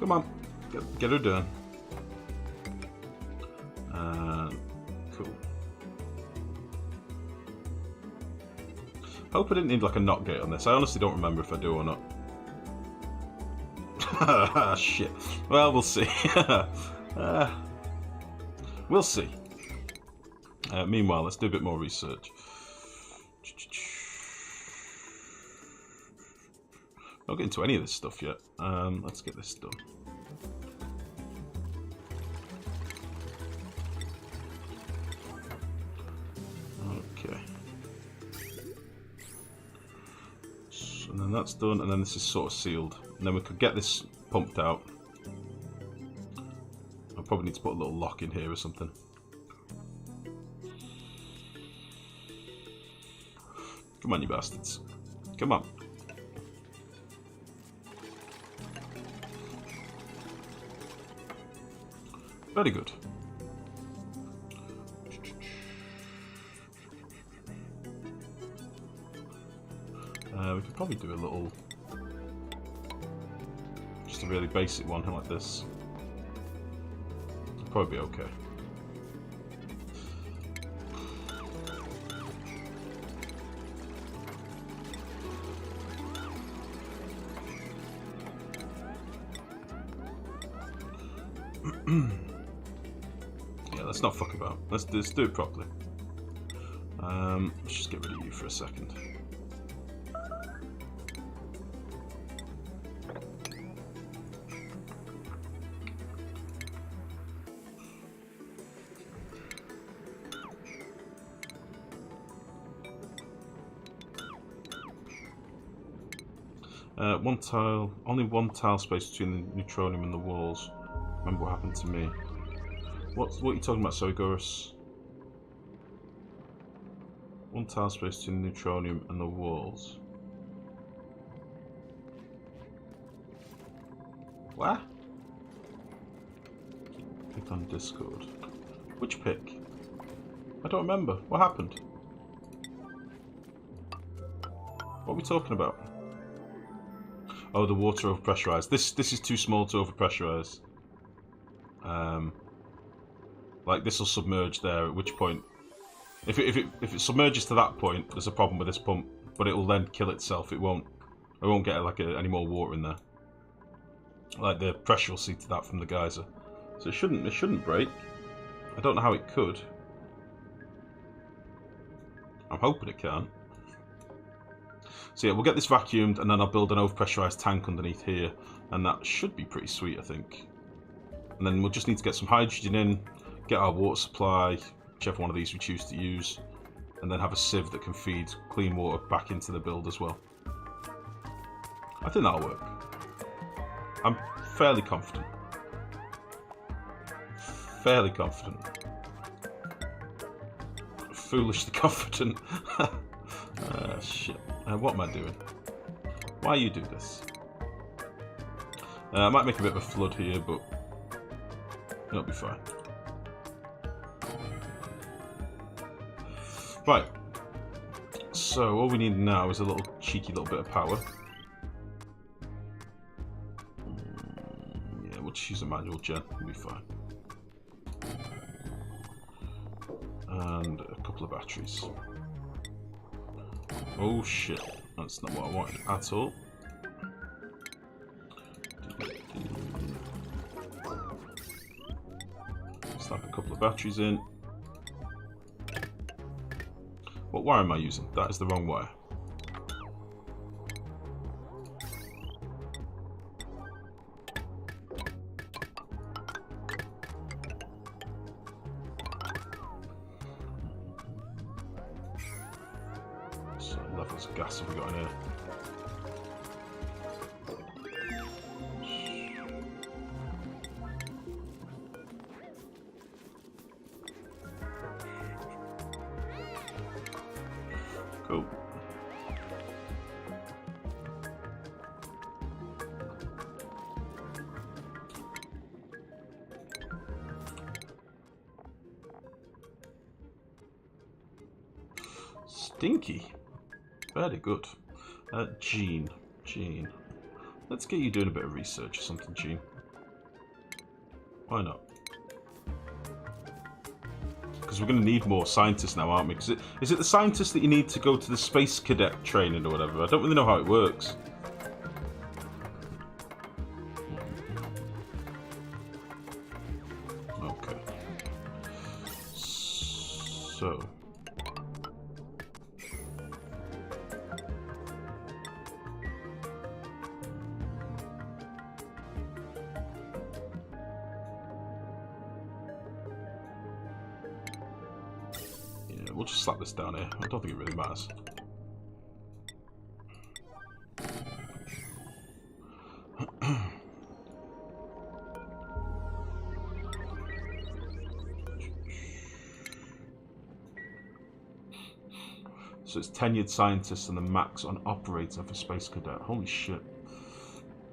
Come on, get her done. Cool. Hope I didn't need like a knock gate on this. I honestly don't remember if I do or not. Shit. Well, we'll see. We'll see. Meanwhile, let's do a bit more research. Not getting into any of this stuff yet. Let's get this done. Okay. So, and then that's done, and then this is sort of sealed. And then we could get this pumped out. I'll probably need to put a little lock in here or something. Come on, you bastards. Come on. Very good. We could probably do a little... just a really basic one like this. It'll probably be okay. Yeah, let's not fuck about. Let's do it properly. Let's just get rid of you for a second. One tile, only one tile space between the neutronium and the walls. Remember what happened to me. What are you talking about, Soigoris? One tile space between the neutronium and the walls. What? Pick on Discord. Which pick? I don't remember. What happened? What are we talking about? Oh, the water overpressurized. This is too small to overpressurize. Like this will submerge there. At which point, if it submerges to that point, there's a problem with this pump. But it will then kill itself. It won't get like any more water in there. Like the pressure will see to that from the geyser. So it shouldn't break. I don't know how it could. I'm hoping it can't. So yeah, we'll get this vacuumed, and then I'll build an overpressurized tank underneath here, and that should be pretty sweet, I think. And then we'll just need to get some hydrogen in, get our water supply, whichever one of these we choose to use, and then have a sieve that can feed clean water back into the build as well. I think that'll work. I'm fairly confident. Fairly confident. Foolishly confident. Shit. What am I doing? Why you do this? I might make a bit of a flood here, but it'll be fine. Right. So all we need now is a little cheeky little bit of power. Yeah, we'll just use a manual gen. It'll be fine. And a couple of batteries. Oh shit, that's not what I wanted at all. Slap a couple of batteries in. What wire am I using? That is the wrong wire. Levels of gas have we got in here? Cool. Stinky. Very good. Gene. Let's get you doing a bit of research or something, Gene. Why not? Because we're going to need more scientists now, aren't we? Because is it the scientists that you need to go to the space cadet training or whatever? I don't really know how it works. Okay. So... we'll just slap this down here. I don't think it really matters. So it's tenured scientists and the max on operator for Space Cadet. Holy shit.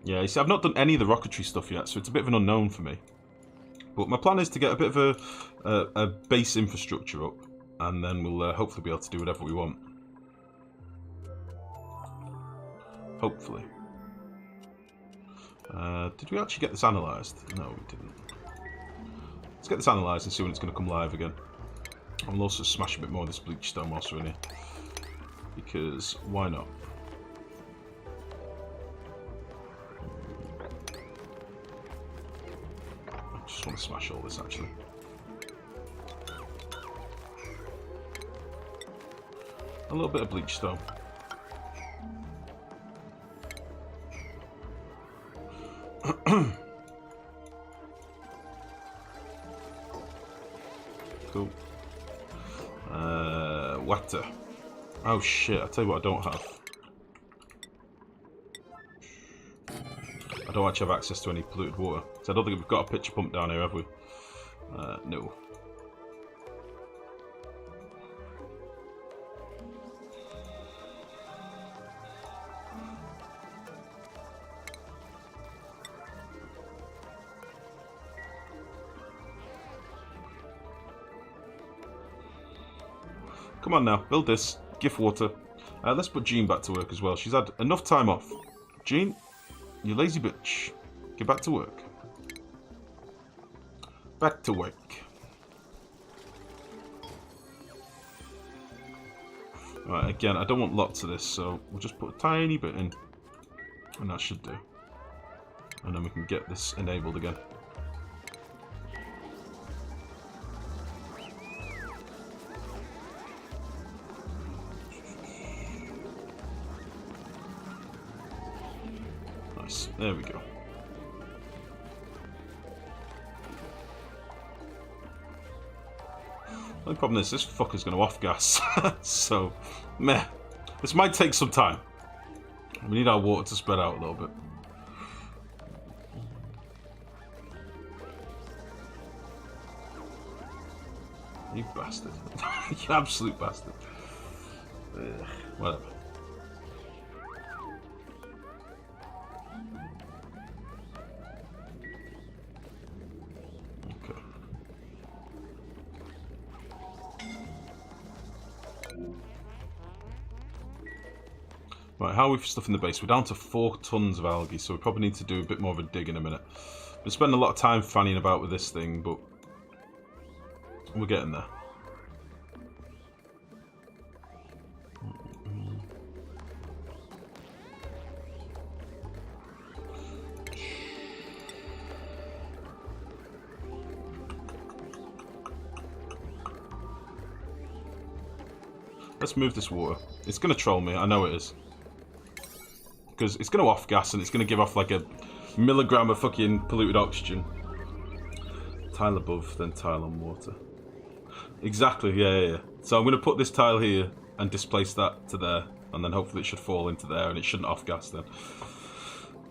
Yeah, you see, I've not done any of the rocketry stuff yet, so it's a bit of an unknown for me. But my plan is to get a bit of a base infrastructure up, and then we'll hopefully be able to do whatever we want. Hopefully. Did we actually get this analysed? No, we didn't. Let's get this analysed and see when it's going to come live again. And we'll also smash a bit more of this bleach stone whilst we're in here. Because, why not? I just want to smash all this, actually. A little bit of bleach stone. Cool. Water. Oh shit, I'll tell you what I don't have. I don't actually have access to any polluted water. So I don't think we've got a pitcher pump down here, have we? No. Come on now, build this. Gift water. Let's put Jean back to work as well. She's had enough time off. Jean, you lazy bitch. Get back to work. Back to work. Right, again, I don't want lots of this, so we'll just put a tiny bit in. And that should do. And then we can get this enabled again. There we go. The only problem is this fucker's going to off gas. So, meh. This might take some time. We need our water to spread out a little bit. You bastard. You absolute bastard. Whatever. Right, how are we for stuff in the base? We're down to 4 tons of algae, so we probably need to do a bit more of a dig in a minute. We're spending a lot of time fanning about with this thing, but we're getting there. Let's move this water. It's going to troll me, I know it is. Because it's going to off gas and it's going to give off like a milligram of fucking polluted oxygen. Tile above, then tile on water. Exactly, yeah. So I'm going to put this tile here and displace that to there. And then hopefully it should fall into there and it shouldn't off gas then.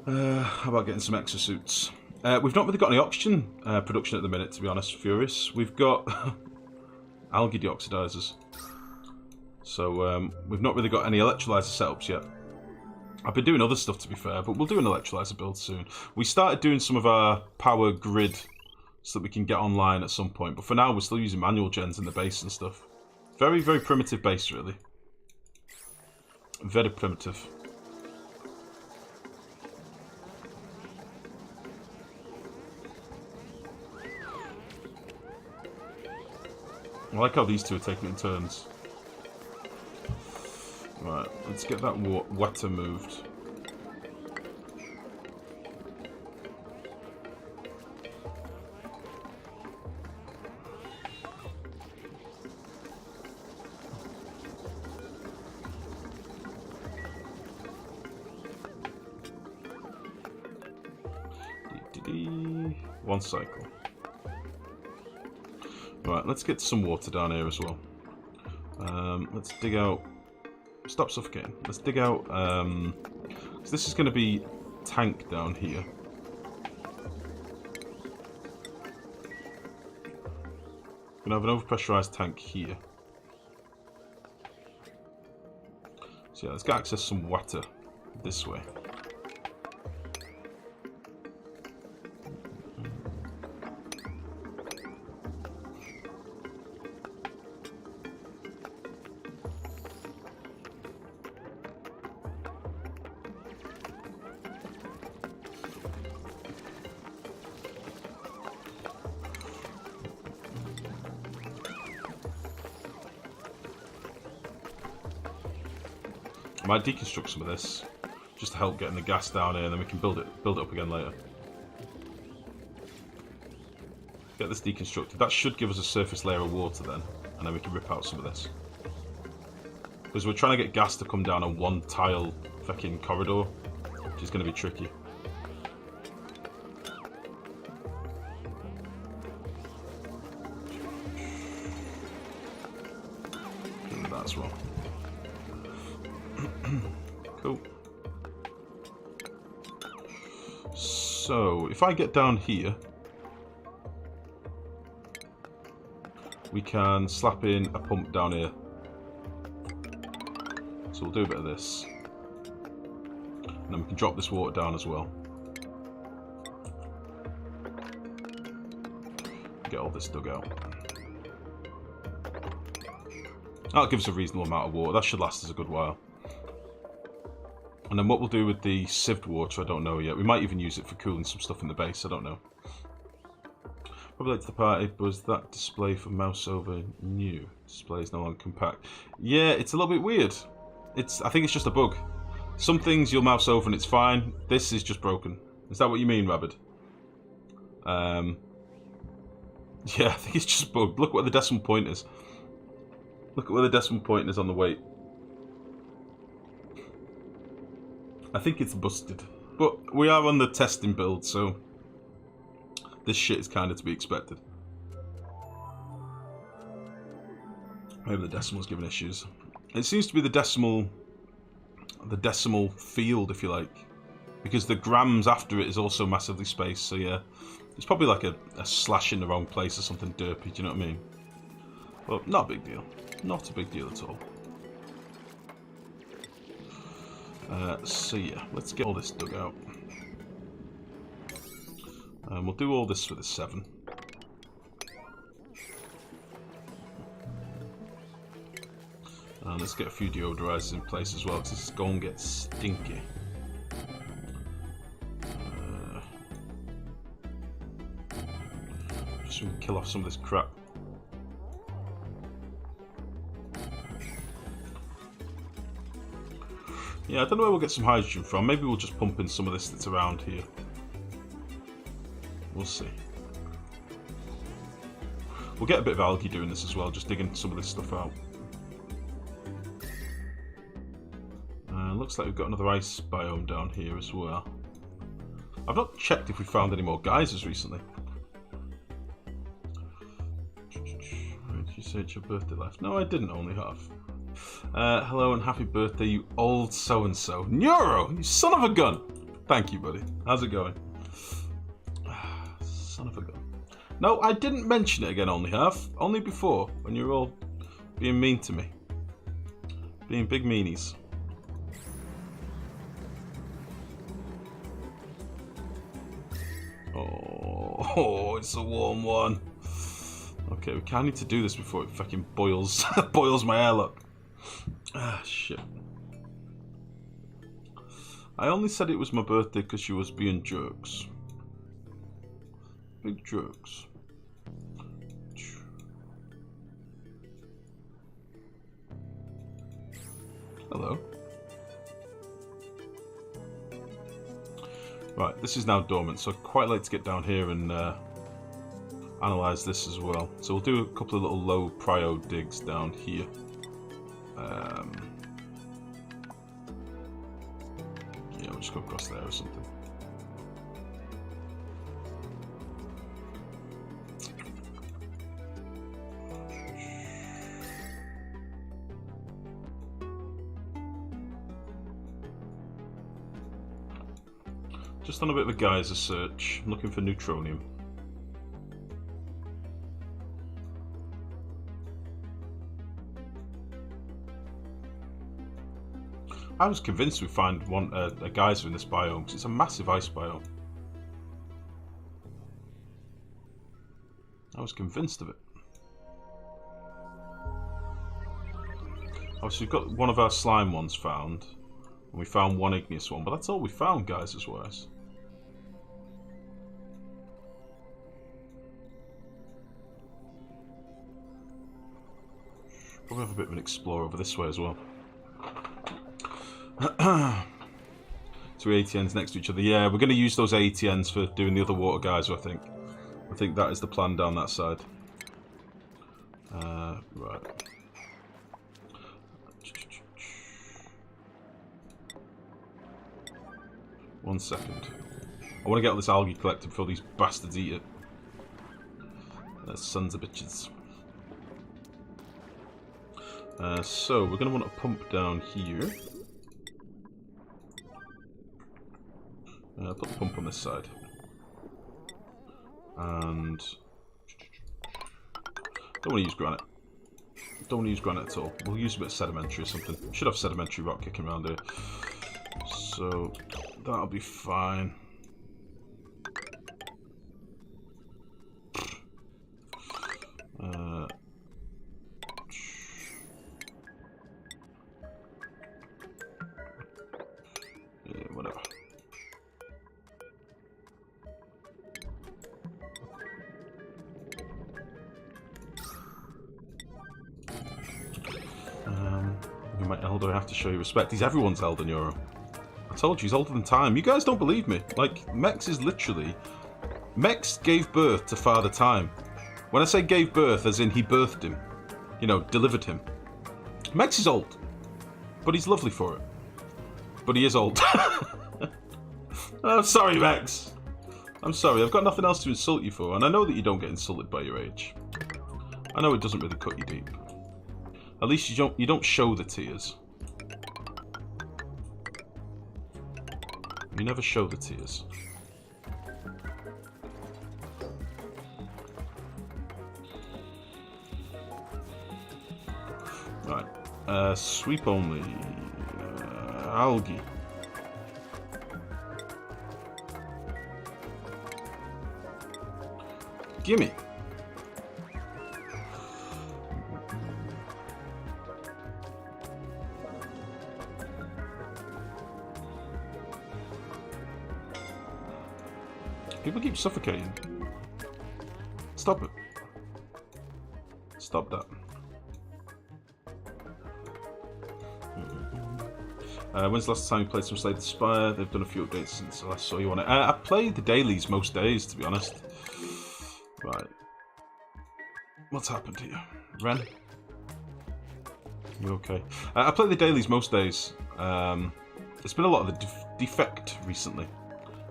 How about getting some exosuits? We've not really got any oxygen production at the minute, to be honest, Furious. We've got algae deoxidizers. So we've not really got any electrolyzer setups yet. I've been doing other stuff, to be fair, but we'll do an electrolyzer build soon. We started doing some of our power grid so that we can get online at some point, but for now we're still using manual gens in the base and stuff. Very, very primitive base, really. Very primitive. I like how these two are taking it in turns. Right, let's get that water moved. One cycle. Right, let's get some water down here as well. Let's dig out... Stop suffocating. Let's dig out... so this is going to be tank down here. We're going to have an overpressurized tank here. So yeah, let's get access to some water this way. I might deconstruct some of this, just to help getting the gas down here, and then we can build it up again later. Get this deconstructed. That should give us a surface layer of water then, and then we can rip out some of this. Because we're trying to get gas to come down a one tile fucking corridor, which is going to be tricky. Give me that as well. Cool. So, if I get down here, we can slap in a pump down here. So we'll do a bit of this. And then we can drop this water down as well. Get all this dug out. That'll give us a reasonable amount of water. That should last us a good while. And then what we'll do with the sieved water, I don't know yet. We might even use it for cooling some stuff in the base, I don't know. Probably late to the party, was that display for mouse over new? Display is no longer compact. Yeah, it's a little bit weird. I think it's just a bug. Some things you'll mouse over and it's fine. This is just broken. Is that what you mean, Rabbit? Yeah, I think it's just bugged. Look where the decimal point is. Look at where the decimal point is on the weight. I think it's busted. But we are on the testing build, so this shit is kind of to be expected. Maybe the decimal's giving issues. It seems to be the decimal field, if you like, because the grams after it is also massively spaced. So yeah, it's probably like a slash in the wrong place or something derpy. Do you know what I mean? But not a big deal. Not a big deal at all. So yeah, let's get all this dug out. We'll do all this for the 7. And let's get a few deodorizers in place as well, because this is going to get stinky. Just so we can kill off some of this crap. Yeah, I don't know where we'll get some hydrogen from. Maybe we'll just pump in some of this that's around here. We'll see. We'll get a bit of algae doing this as well, just digging some of this stuff out. Looks like we've got another ice biome down here as well. I've not checked if we found any more geysers recently. Did you say it's your birthday life? No, I didn't, only half. Hello and happy birthday, you old so-and-so. Neuro, you son of a gun! Thank you, buddy. How's it going? Son of a gun. No, I didn't mention it again, only half. Only before, when you were all being mean to me. Being big meanies. Oh, it's a warm one. Okay, we can't need to do this before it fucking boils boils my airlock. Ah, shit. I only said it was my birthday because she was being jerks. Big jerks. Hello. Right, this is now dormant, so I'd quite like to get down here and analyze this as well. So we'll do a couple of little low prio digs down here. Yeah, we'll just go across there or something. Just on a bit of a geyser search, looking for neutronium. I was convinced we'd find a geyser in this biome, because it's a massive ice biome. I was convinced of it. Obviously we've got one of our slime ones found, and we found one igneous one, but that's all we found, geysers-wise. Probably have a bit of an explore over this way as well. Two ATNs next to each other. Yeah, we're going to use those ATNs for doing the other water geyser, I think. I think that is the plan down that side. Right. One second. I want to get all this algae collected before these bastards eat it. They're sons of bitches. So, we're going to want to pump down here. Put the pump on this side. And... don't want to use granite. Don't want to use granite at all. We'll use a bit of sedimentary or something. We should have sedimentary rock kicking around here. So, that'll be fine. Yeah, whatever. My elder, I have to show you respect. He's everyone's elder, Neuro. I told you, he's older than time. You guys don't believe me. Like, Mex is literally... Mex gave birth to Father Time. When I say gave birth, as in he birthed him. You know, delivered him. Mex is old. But he's lovely for it. But he is old. I'm sorry, Mex. I'm sorry, I've got nothing else to insult you for, and I know that you don't get insulted by your age. I know it doesn't really cut you deep. At least you don't show the tears. You never show the tears. Right. Sweep only. Algae. Gimme. People keep suffocating. Stop it. Stop that. When's the last time you played some Slay the Spire? They've done a few updates since I last saw you on it. I play the dailies most days, to be honest. Right. What's happened here? Ren? You okay? I play the dailies most days. There's been a lot of the defect recently.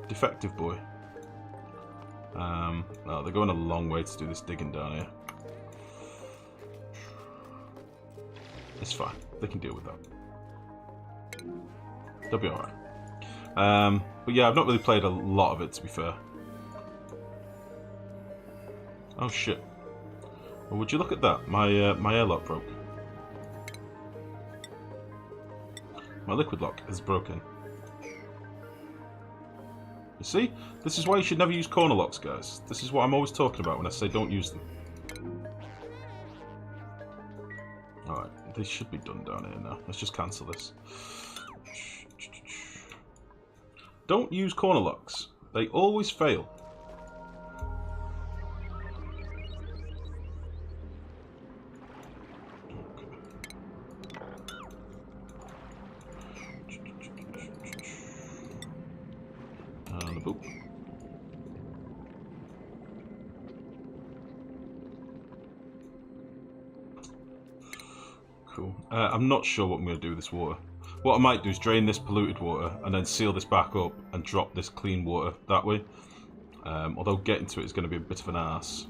Defective boy. No, they're going a long way to do this digging down here. It's fine. They can deal with that. They'll be alright. But yeah, I've not really played a lot of it, to be fair. Oh shit. Well, would you look at that? My airlock broke. My liquid lock is broken. You see? This is why you should never use corner locks, guys. This is what I'm always talking about when I say don't use them. Alright, they should be done down here now. Let's just cancel this. Don't use corner locks. They always fail. Oop. Cool. I'm not sure what I'm going to do with this water. What I might do is drain this polluted water and then seal this back up and drop this clean water that way. Although getting to it is going to be a bit of an arse.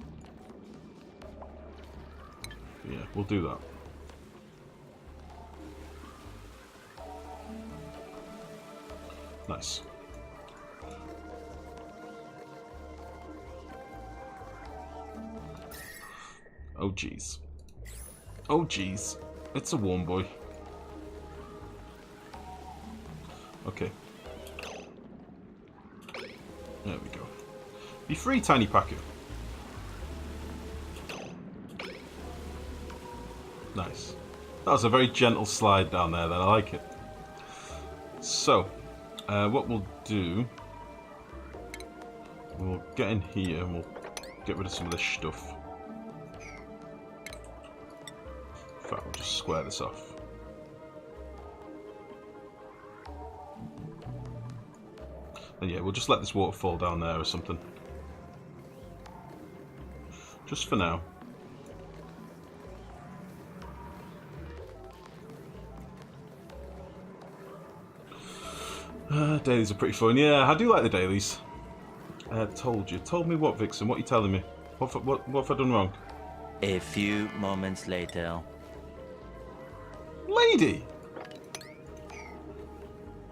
Yeah, we'll do that. Nice. Oh jeez. Oh jeez. It's a warm boy. Okay. There we go. Be free, tiny Paku. Nice. That was a very gentle slide down there then, I like it. So, what we'll do... We'll get in here and we'll get rid of some of this stuff. In fact, we'll just square this off. And yeah, we'll just let this water fall down there or something. Just for now. Dailies are pretty fun. Yeah, I do like the dailies. Told you. Told me what, Vixen? What are you telling me? What have I done wrong? A few moments later. Lady!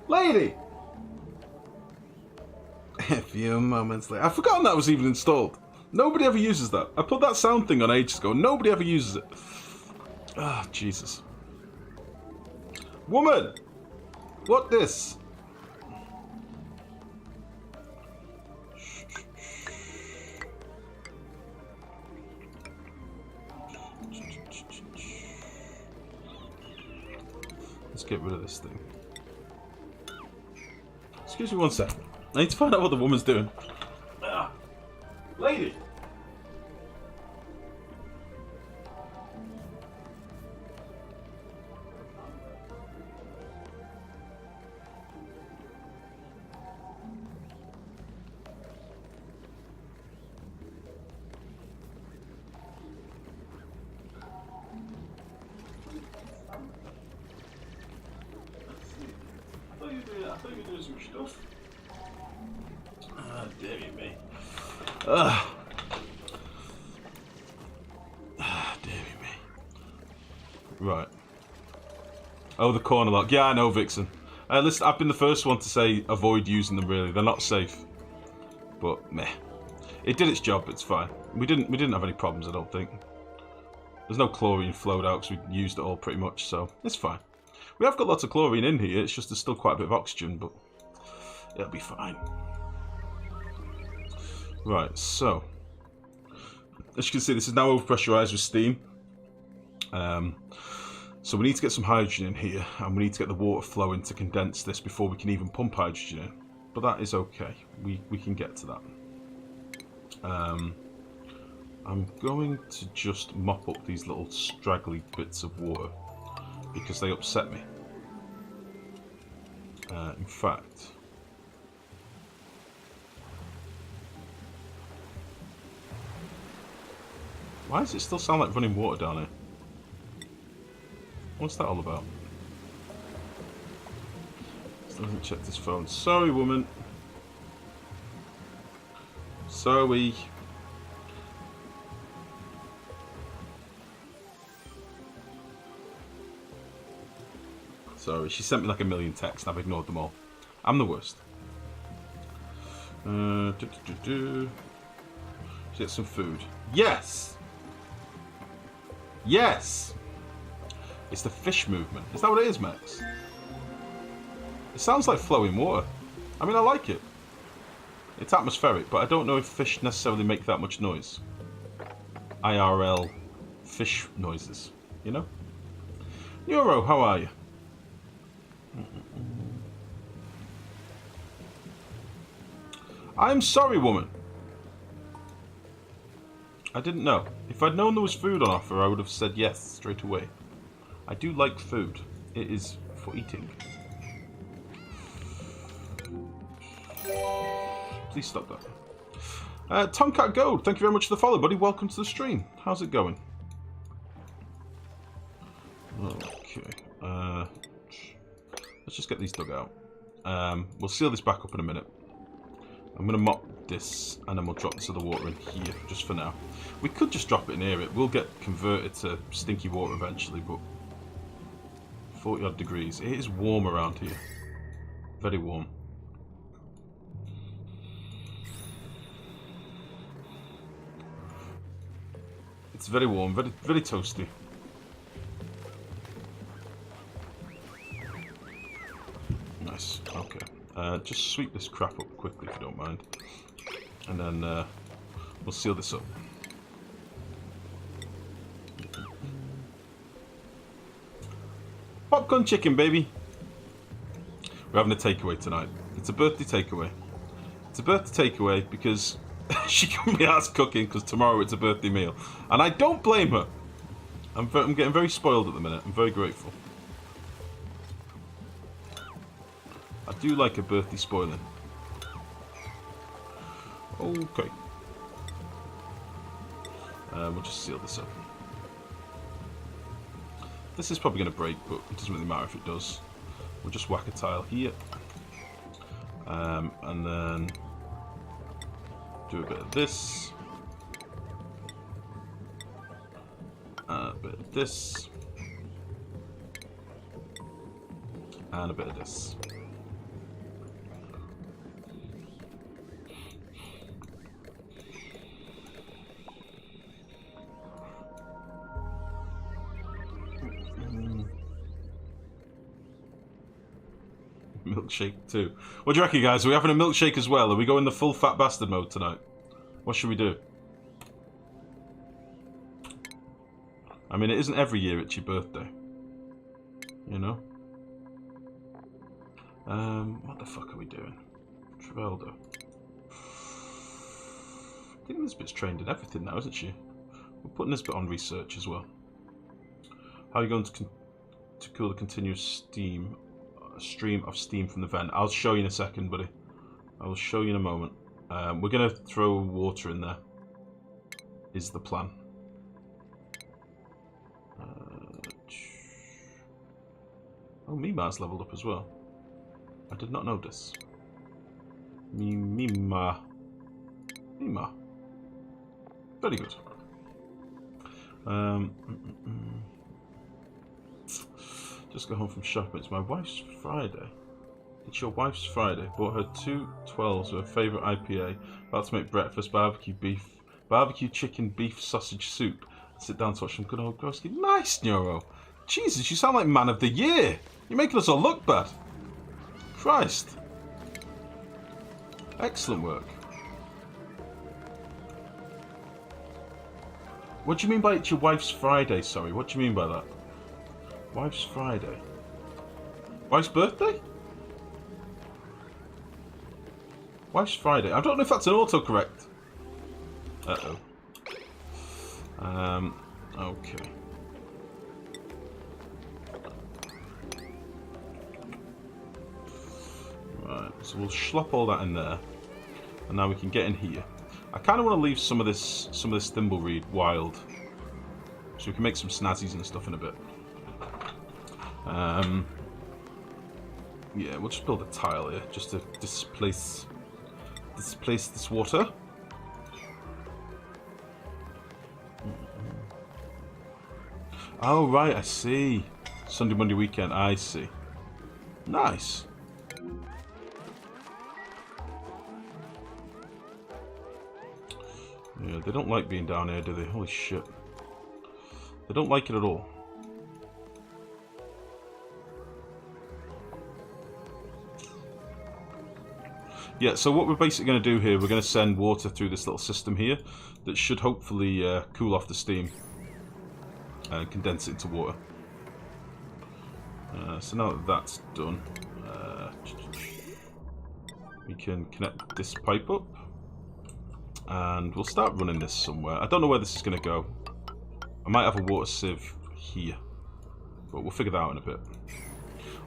Lady! A few moments later. I've forgotten that was even installed. Nobody ever uses that. I put that sound thing on ages ago. Nobody ever uses it. Ah, Jesus. Woman! What this? Let's get rid of this thing. Excuse me one sec. I need to find out what the woman's doing. Ah. Lady! I thought you were doing some stuff. Ah, damn me. Ah, damn me. Right. Oh, the corner lock. Yeah, I know, Vixen. Listen, I've been the first one to say avoid using them. Really, they're not safe. But meh, it did its job. It's fine. We didn't have any problems. I don't think. There's no chlorine flowed out because we used it all pretty much, so it's fine. We have got lots of chlorine in here. It's just there's still quite a bit of oxygen, but it'll be fine. Right, so as you can see, this is now overpressurized with steam. So we need to get some hydrogen in here, and we need to get the water flowing to condense this before we can even pump hydrogen in. But that is okay. We can get to that. I'm going to just mop up these little straggly bits of water because they upset me. In fact, why does it still sound like running water down here? What's that all about? Still hasn't checked his phone. Sorry, woman. Sorry. Sorry, she sent me like a million texts and I've ignored them all. I'm the worst. Let's get some food. Yes! Yes! It's the fish movement. Is that what it is, Max? It sounds like flowing water. I mean, I like it. It's atmospheric, but I don't know if fish necessarily make that much noise. IRL fish noises, you know? Euro, how are you? I'm sorry, woman. I didn't know. If I'd known there was food on offer, I would have said yes straight away. I do like food. It is for eating. Please stop that. Tomcat Gold, thank you very much for the follow, buddy. Welcome to the stream. How's it going? Okay. Let's just get these dug out. We'll seal this back up in a minute. I'm going to mop this, and then we'll drop this other water in here, just for now. We could just drop it in here. It will get converted to stinky water eventually, but 40 odd degrees. It is warm around here. Very warm. It's very warm, very, very toasty. Nice, okay. Just sweep this crap up quickly if you don't mind. And then we'll seal this up. Popcorn chicken, baby! We're having a takeaway tonight. It's a birthday takeaway. It's a birthday takeaway because she couldn't be asked cooking because tomorrow it's a birthday meal. And I don't blame her. I'm getting very spoiled at the minute. I'm very grateful. I do like a birthday spoiling. Okay. We'll just seal this up. This is probably going to break, but it doesn't really matter if it does. We'll just whack a tile here. And then do a bit of this. A bit of this. And a bit of this. Milkshake too. What do you reckon, guys? Are we having a milkshake as well? Are we going the full fat bastard mode tonight? What should we do? I mean, it isn't every year it's your birthday. You know? What the fuck are we doing? Traveldo. I think this bit's trained in everything now, isn't she? We're putting this bit on research as well. How are you going to cool the continuous steam? Stream of steam from the vent. I'll show you in a second, buddy. I will show you in a moment. We're going to throw water in there. Is the plan. Oh, Mima's leveled up as well. I did not know this. Mima. Very good. Just got home from shopping. It's my wife's Friday. It's your wife's Friday. Bought her 2 12s of her favourite IPA. About to make breakfast, barbecue chicken beef sausage soup. Sit down to watch some good old Groski. Nice, Neuro. Jesus, you sound like man of the year. You're making us all look bad. Christ. Excellent work. What do you mean by it's your wife's Friday? Sorry, what do you mean by that? Wife's Friday. Wife's birthday? Wife's Friday. I don't know if that's an autocorrect. Uh-oh. Okay. Right, so we'll slop all that in there. And now we can get in here. I kind of want to leave some of this thimbleweed wild. So we can make some snazzies and stuff in a bit. Yeah, we'll just build a tile here just to displace this water. Oh right, I see. Sunday, Monday weekend, I see. Nice. Yeah, they don't like being down here, do they? Holy shit. They don't like it at all. Yeah, so what we're basically going to do here, we're going to send water through this little system here that should hopefully cool off the steam and condense it into water. So now that that's done, we can connect this pipe up and we'll start running this somewhere. I don't know where this is going to go. I might have a water sieve here, but we'll figure that out in a bit.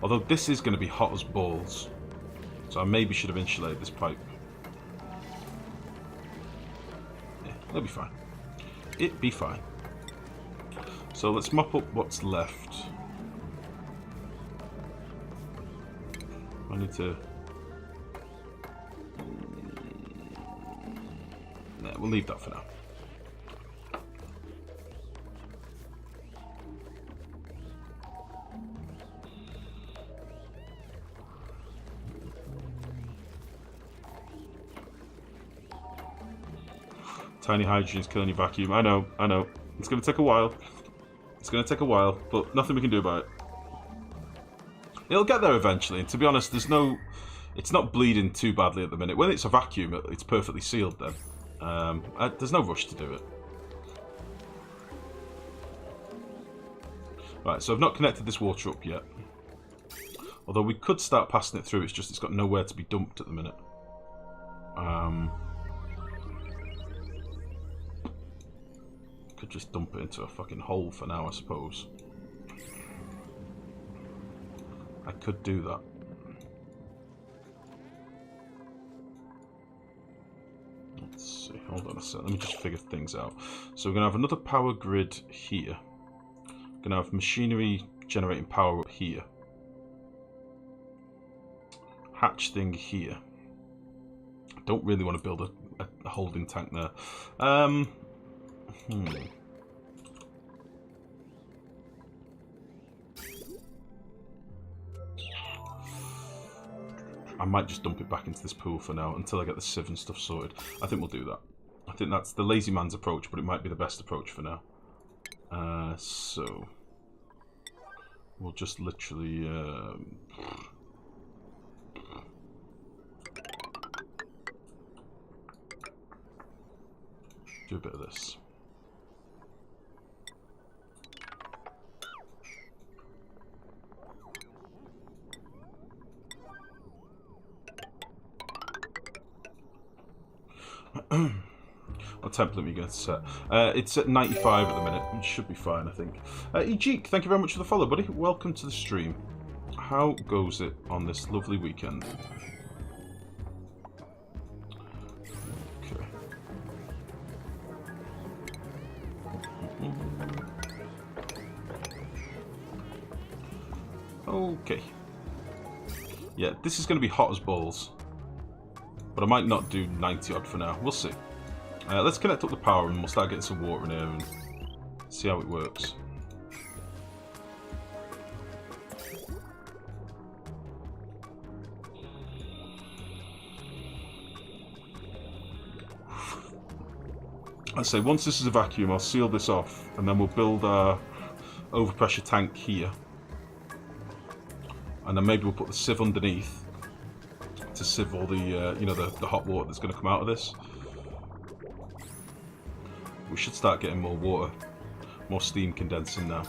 Although this is going to be hot as balls. So I maybe should have insulated this pipe. It'll be fine. It'll be fine. So let's mop up what's left. I need to... Nah, we'll leave that for now. Tiny hydrogen is killing your vacuum. I know. It's going to take a while. It's going to take a while, but nothing we can do about it. It'll get there eventually, and to be honest, there's no... It's not bleeding too badly at the minute. When it's a vacuum, it's perfectly sealed then. There's no rush to do it. Right, so I've not connected this water up yet. Although we could start passing it through, it's just it's got nowhere to be dumped at the minute. Could just dump it into a fucking hole for now, I suppose. I could do that. Let's see, hold on a sec, let me just figure things out. So we're going to have another power grid here. We're going to have machinery generating power up here. Hatch thing here. I don't really want to build a holding tank there. I might just dump it back into this pool for now until I get the sieve and stuff sorted. I think we'll do that. I think that's the lazy man's approach, but it might be the best approach for now. So we'll just literally do a bit of this. What template are you going to set? It's at 95 at the minute. It should be fine, I think. Ejik, thank you very much for the follow, buddy. Welcome to the stream. How goes it on this lovely weekend? Okay. Yeah, this is going to be hot as balls. But I might not do 90 odd for now. We'll see. Let's connect up the power and we'll start getting some water in here and see how it works. I say once this is a vacuum, I'll seal this off and then we'll build our overpressure tank here. And then maybe we'll put the sieve underneath to sieve all the, you know, the hot water that's going to come out of this. We should start getting more water, more steam condensing now.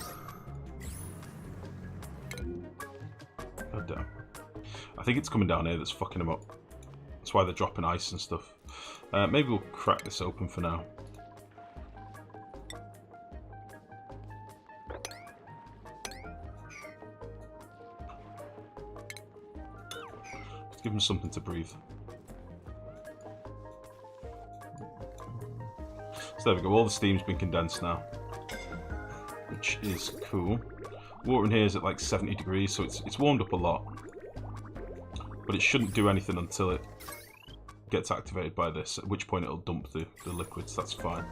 God damn. I think it's coming down here that's fucking them up. That's why they're dropping ice and stuff. Maybe we'll crack this open for now. Give them something to breathe. So there we go, all the steam's been condensed now, which is cool. Water in here is at like 70 degrees, so it's warmed up a lot. But it shouldn't do anything until it gets activated by this, at which point it'll dump the liquids, that's fine.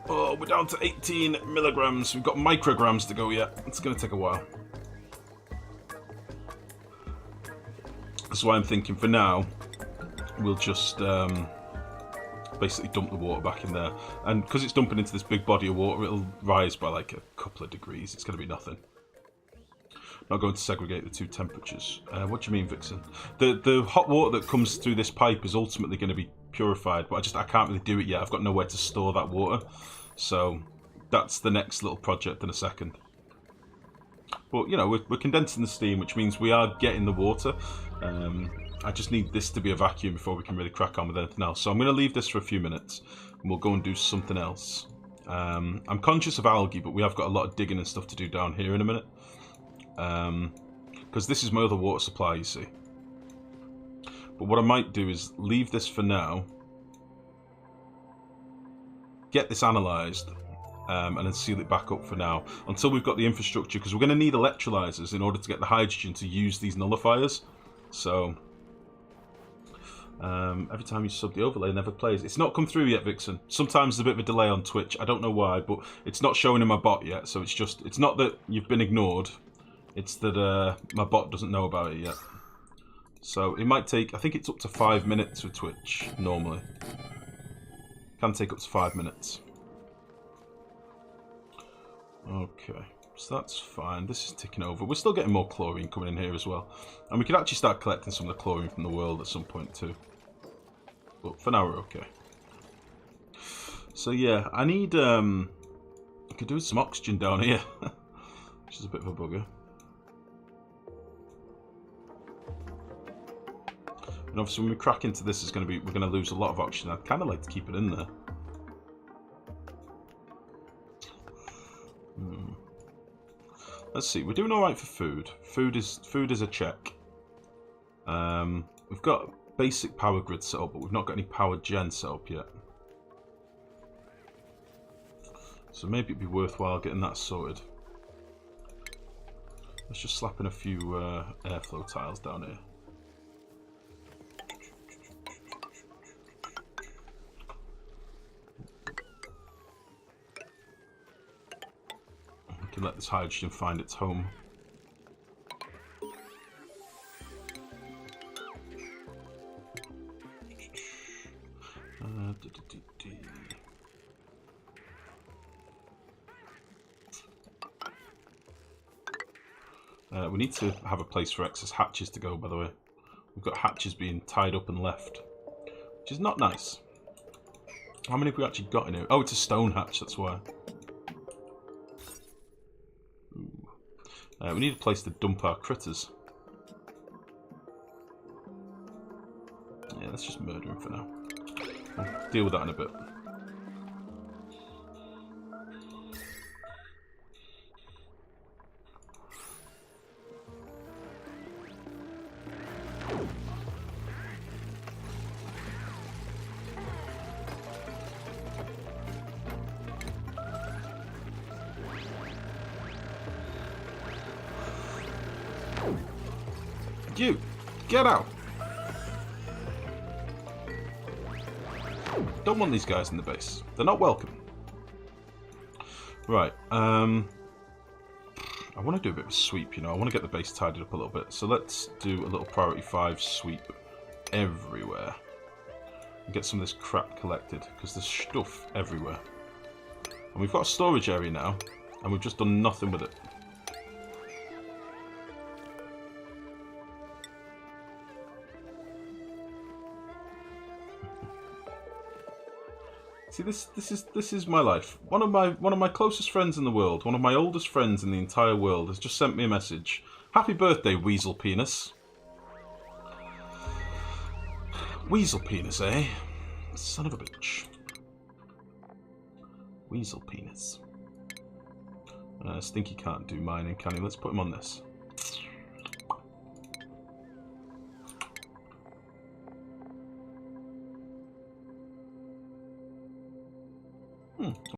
Oh, we're down to 18 milligrams, we've got micrograms to go yet. It's going to take a while. That's why I'm thinking for now, we'll just basically dump the water back in there. And because it's dumping into this big body of water, it'll rise by like a couple of degrees. It's going to be nothing. Not going to segregate the two temperatures. What do you mean, Vixen? The hot water that comes through this pipe is ultimately going to be purified, but I can't really do it yet. I've got nowhere to store that water. So that's the next little project in a second. But, you know, we're condensing the steam, which means we are getting the water. I just need this to be a vacuum before we can really crack on with anything else. So I'm going to leave this for a few minutes, and we'll go and do something else. I'm conscious of algae, but we have got a lot of digging and stuff to do down here in a minute. Because this is my other water supply, you see. But what I might do is leave this for now, get this analysed, and then seal it back up for now until we've got the infrastructure, because we're going to need electrolyzers in order to get the hydrogen to use these nullifiers. So every time you sub, the overlay never plays. It's not come through yet, Vixen. Sometimes there's a bit of a delay on Twitch. I don't know why, but it's not showing in my bot yet. So it's not that you've been ignored. It's that my bot doesn't know about it yet. So it might take, I think it's up to 5 minutes with Twitch normally. Can take up to 5 minutes. Okay, so that's fine. This is ticking over. We're still getting more chlorine coming in here as well. And we could actually start collecting some of the chlorine from the world at some point too. But for now we're okay. So yeah, I need, I could do with some oxygen down here. Which is a bit of a bugger. And obviously when we crack into this, we're going to lose a lot of oxygen. I'd kind of like to keep it in there. Let's see, we're doing alright for food. Food is a check. We've got basic power grid set up, but we've not got any power gen set up yet. So maybe it'd be worthwhile getting that sorted. Let's just slap in a few airflow tiles down here. We can let this hydrogen find its home. We need to have a place for excess hatches to go, by the way. We've got hatches being tied up and left, which is not nice. How many have we actually got in here? Oh, it's a stone hatch, that's why. We need a place to dump our critters. Yeah, let's just murder him for now. We'll deal with that in a bit. You! Get out! Don't want these guys in the base. They're not welcome. Right, I want to do a bit of a sweep, you know. I want to get the base tidied up a little bit. So let's do a little priority 5 sweep everywhere. And get some of this crap collected, because there's stuff everywhere. And we've got a storage area now, and we've just done nothing with it. See, this is my life. One of my closest friends in the world, one of my oldest friends in the entire world, has just sent me a message. Happy birthday, Weasel Penis. Weasel Penis, eh? Son of a bitch. Weasel Penis. Stinky can't do mining, can he? Let's put him on this.